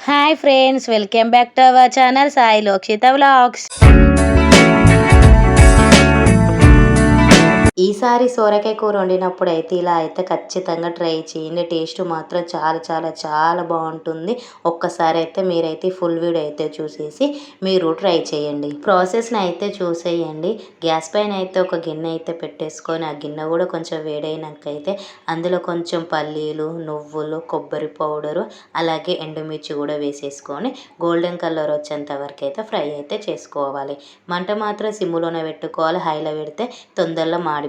Hi friends, welcome back to our channel Sai Lokshitha vlogs. ఈసారి సొరకాయ కూర వండినప్పుడు అయితే ఇలా అయితే ఖచ్చితంగా ట్రై చేయండి. టేస్ట్ మాత్రం చాలా చాలా చాలా బాగుంటుంది. ఒక్కసారి అయితే మీరైతే ఫుల్ వీడియో అయితే చూసేసి మీరు ట్రై చేయండి. ప్రాసెస్ని అయితే చూసేయండి. గ్యాస్ పైన అయితే ఒక గిన్నె అయితే పెట్టేసుకొని ఆ గిన్నె కూడా కొంచెం వేడైనాకైతే అందులో కొంచెం పల్లీలు, నువ్వులు, కొబ్బరి పౌడరు, అలాగే ఎండుమిర్చి కూడా వేసేసుకొని గోల్డెన్ కలర్ వచ్చేంత వరకు అయితే ఫ్రై అయితే చేసుకోవాలి. మంట మాత్రం సిమ్లోనే పెట్టుకోవాలి. హైలో పెడితే తొందరలో మాడిపోతుంది.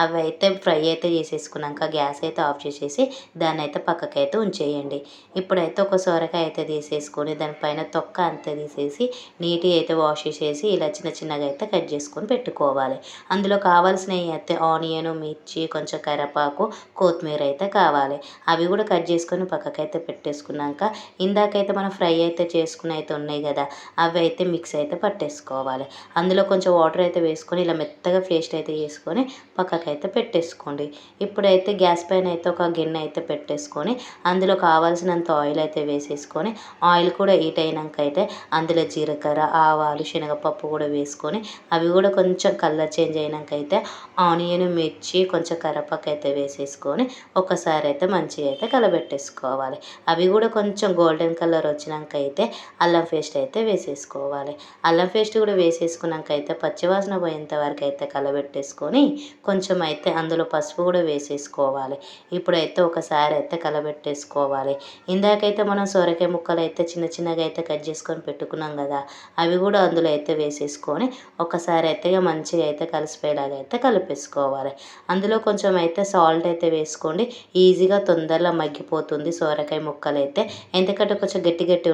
అవి అయితే ఫ్రై అయితే చేసేసుకున్నాక గ్యాస్ అయితే ఆఫ్ చేసేసి దాన్ని అయితే పక్కకైతే ఉంచేయండి. ఇప్పుడైతే ఒక సొరకాయ అయితే తీసేసుకొని దానిపైన తొక్క అంతా తీసేసి నీట్గా అయితే వాష్ చేసేసి ఇలా చిన్న చిన్నగా అయితే కట్ చేసుకొని పెట్టుకోవాలి. అందులో కావాల్సినవి అయితే ఆనియన్, మిర్చి, కొంచెం కరివేపాకు, కొత్తిమీర అయితే కావాలి. అవి కూడా కట్ చేసుకొని పక్కకైతే పెట్టేసుకున్నాక ఇందాకైతే మనం ఫ్రై అయితే చేసుకుని అయితే ఉన్నాయి కదా, అవి అయితే మిక్స్ అయితే పట్టేసుకోవాలి. అందులో కొంచెం వాటర్ అయితే వేసుకొని ఇలా మెత్తగా పేస్ట్ అయితే చేసుకొని పక్కకైతే పెట్టేసుకోండి. ఇప్పుడైతే గ్యాస్ పైన అయితే ఒక గిన్నె అయితే పెట్టేసుకొని అందులో కావాల్సినంత ఆయిల్ అయితే వేసేసుకొని ఆయిల్ కూడా హీట్ అయినాక అయితే అందులో జీలకర్ర, ఆవాలు, శనగపప్పు కూడా వేసుకొని అవి కూడా కొంచెం కలర్ చేంజ్ అయినాక అయితే ఆనియన్, మిర్చి, కొంచెం కరివేపాకు అయితే వేసేసుకొని ఒకసారి అయితే మంచిగా అయితే కలబెట్టేసుకోవాలి. అవి కూడా కొంచెం గోల్డెన్ కలర్ వచ్చినాక అయితే అల్లం పేస్ట్ అయితే వేసేసుకోవాలి. అల్లం పేస్ట్ కూడా వేసేసుకున్నాక అయితే పచ్చివాసన పోయేంత వరకు అయితే కలబెట్టేసుకొని కొంచెం అయితే అందులో పసుపు కూడా వేసేసుకోవాలి. ఇప్పుడైతే ఒకసారి అయితే కలబెట్టేసుకోవాలి. ఇందాకైతే మనం సొరకాయ ముక్కలు అయితే చిన్న చిన్నగా అయితే కట్ చేసుకొని పెట్టుకున్నాం కదా, అవి కూడా అందులో అయితే వేసేసుకొని ఒకసారి అయితే మంచిగా అయితే కలిసిపోయేలాగా అయితే కలిపేసుకోవాలి. అందులో కొంచెం అయితే సాల్ట్ అయితే వేసుకోండి. ఈజీగా తొందరగా మగ్గిపోతుంది సొరకాయ ముక్కలు అయితే. ఎందుకంటే కొంచెం గట్టి గట్టి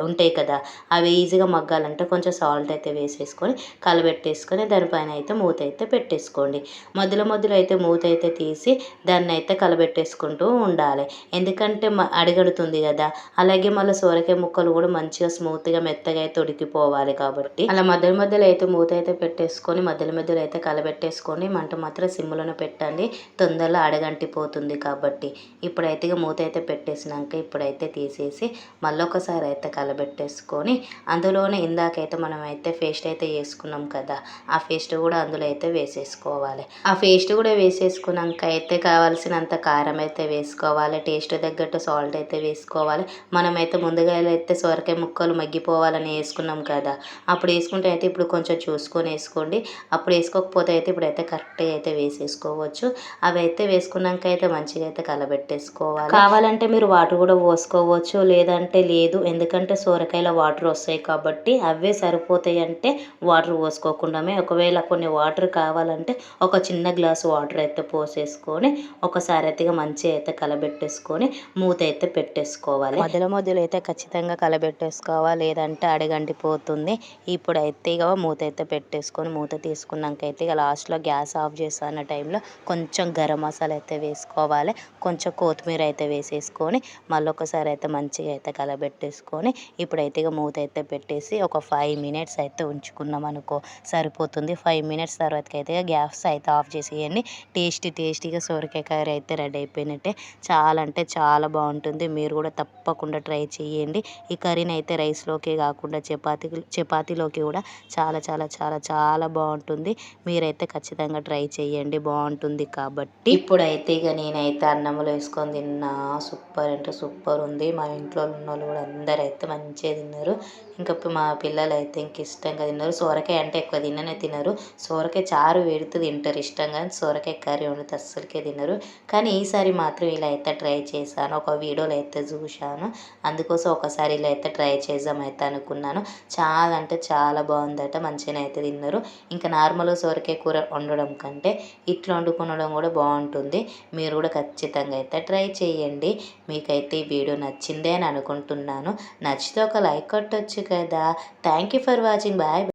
ఉంటాయి కదా, అవి ఈజీగా మగ్గాలంటే కొంచెం సాల్ట్ అయితే వేసేసుకొని కలబెట్టేసుకొని దానిపైన అయితే మూత అయితే పెట్టేసుకోండి. మధ్యలో మధ్యలో అయితే మూత అయితే తీసి దాన్ని అయితే కలబెట్టేసుకుంటూ ఉండాలి. ఎందుకంటే అడిగడుతుంది కదా, అలాగే మళ్ళీ సొరకాయ ముక్కలు కూడా మంచిగా స్మూత్గా మెత్తగా అయితే ఉడికిపోవాలి. కాబట్టి అలా మధ్యలో మధ్యలో అయితే మూత అయితే పెట్టేసుకొని మధ్యలో మధ్యలో అయితే కలబెట్టేసుకొని మంట మాత్రం సిమ్లోనే పెట్టండి, తొందరలో అడగంటిపోతుంది కాబట్టి. ఇప్పుడైతే మూత అయితే పెట్టేసినాక ఇప్పుడైతే తీసేసి మళ్ళీ ఒకసారి అయితే కలబెట్టేసుకొని అందులోనే ఇందాకైతే మనం అయితే పేస్ట్ అయితే వేసుకున్నాం కదా, ఆ పేస్ట్ కూడా అందులో అయితే వేసేసుకోవాలి. ఆ పేస్ట్ కూడా వేసేసుకున్నాక అయితే కావాల్సినంత కారం అయితే వేసుకోవాలి. టేస్ట్ తగ్గట్టు సాల్ట్ అయితే వేసుకోవాలి. మనమైతే ముందుగా అయితే సొరకాయ ముక్కలు మగ్గిపోవాలని వేసుకున్నాం కదా, అప్పుడు వేసుకుంటే అయితే ఇప్పుడు కొంచెం చూసుకొని వేసుకోండి. అప్పుడు వేసుకోకపోతే అయితే ఇప్పుడైతే కరెక్ట్గా అయితే వేసేసుకోవచ్చు. అవి అయితే వేసుకున్నాక అయితే మంచిగా అయితే కలబెట్టేసుకోవాలి. కావాలంటే మీరు వాటర్ కూడా పోసుకోవచ్చు, లేదంటే లేదు. ఎందుకంటే సొరకాయలో వాటర్ వస్తాయి కాబట్టి అవే సరిపోతాయి అంటే వాటర్ పోసుకోకుండామే. ఒకవేళ కొన్ని వాటర్ కావాలంటే ఒక చిన్న గ్లాసు వాటర్ అయితే పోసేసుకొని ఒకసారి అయితే మంచిగా అయితే కలబెట్టేసుకొని మూత అయితే పెట్టేసుకోవాలి. మధ్యలో మధ్యలో అయితే ఖచ్చితంగా కలబెట్టేసుకోవాలి, లేదంటే అడగంటిపోతుంది. ఇప్పుడైతే ఇక మూత అయితే పెట్టేసుకొని మూత తీసుకున్నాక అయితే ఇక లాస్ట్లో గ్యాస్ ఆఫ్ చేస్తున్న టైంలో కొంచెం గరం మసాలా అయితే వేసుకోవాలి. కొంచెం కొత్తిమీర అయితే వేసేసుకొని మళ్ళీ ఒకసారి అయితే మంచిగా అయితే కలబెట్టేసుకొని ఇప్పుడైతే ఇక మూత అయితే పెట్టేసి ఒక 5 మినిట్స్ అయితే ఉంచుకున్నాం అనుకో సరిపోతుంది. 5 మినిట్స్ తర్వాతకి అయితే గ్యాస్ అయితే ఆఫ్ చేసేయండి. టేస్టీగా సొరకాయ కర్రీ అయితే రెడీ అయిపోయినట్టే. చాలా అంటే చాలా బాగుంటుంది. మీరు కూడా తప్పకుండా ట్రై చేయండి. ఈ కర్రీని అయితే రైస్లోకి కాకుండా చపాతీలోకి కూడా చాలా చాలా చాలా చాలా బాగుంటుంది. మీరైతే ఖచ్చితంగా ట్రై చేయండి, బాగుంటుంది కాబట్టి. ఇప్పుడైతే ఇక నేనైతే అన్నంలో వేసుకొని తిన్నా. సూపర్ అంటే సూపర్ ఉంది. మా ఇంట్లో ఉన్న వాళ్ళు కూడా అందరూ అయితే మంచిగా తిన్నారు. ఇంకా మా పిల్లలు అయితే ఇంక ఇష్టంగా తిన్నారు. సొరకాయ అంటే ఎక్కువ తినరు. సొరకాయ చారు పెడితే తింటారు ఇష్టంగా, సొరకాయ కర్రీ వండితే అస్సలకే తినరు. కానీ ఈసారి మాత్రం ఇలా అయితే ట్రై చేశాను. ఒక వీడియోలో అయితే చూశాను, అందుకోసం ఒకసారి ఇలా అయితే ట్రై చేద్దామైతే అనుకున్నాను. చాలా అంటే చాలా బాగుందట, మంచిగానే అయితే తిన్నారు. ఇంకా నార్మల్గా సొరకాయ కూర వండడం కంటే ఇట్లా వండుకోవడం కూడా బాగుంటుంది. మీరు కూడా ఖచ్చితంగా అయితే ట్రై చేయండి. మీకైతే ఈ వీడియో నచ్చిందే అని అనుకుంటున్నాను. నచ్చితే ఒక లైక్ కొట్టొచ్చు కదా. Thank you for watching. Bye.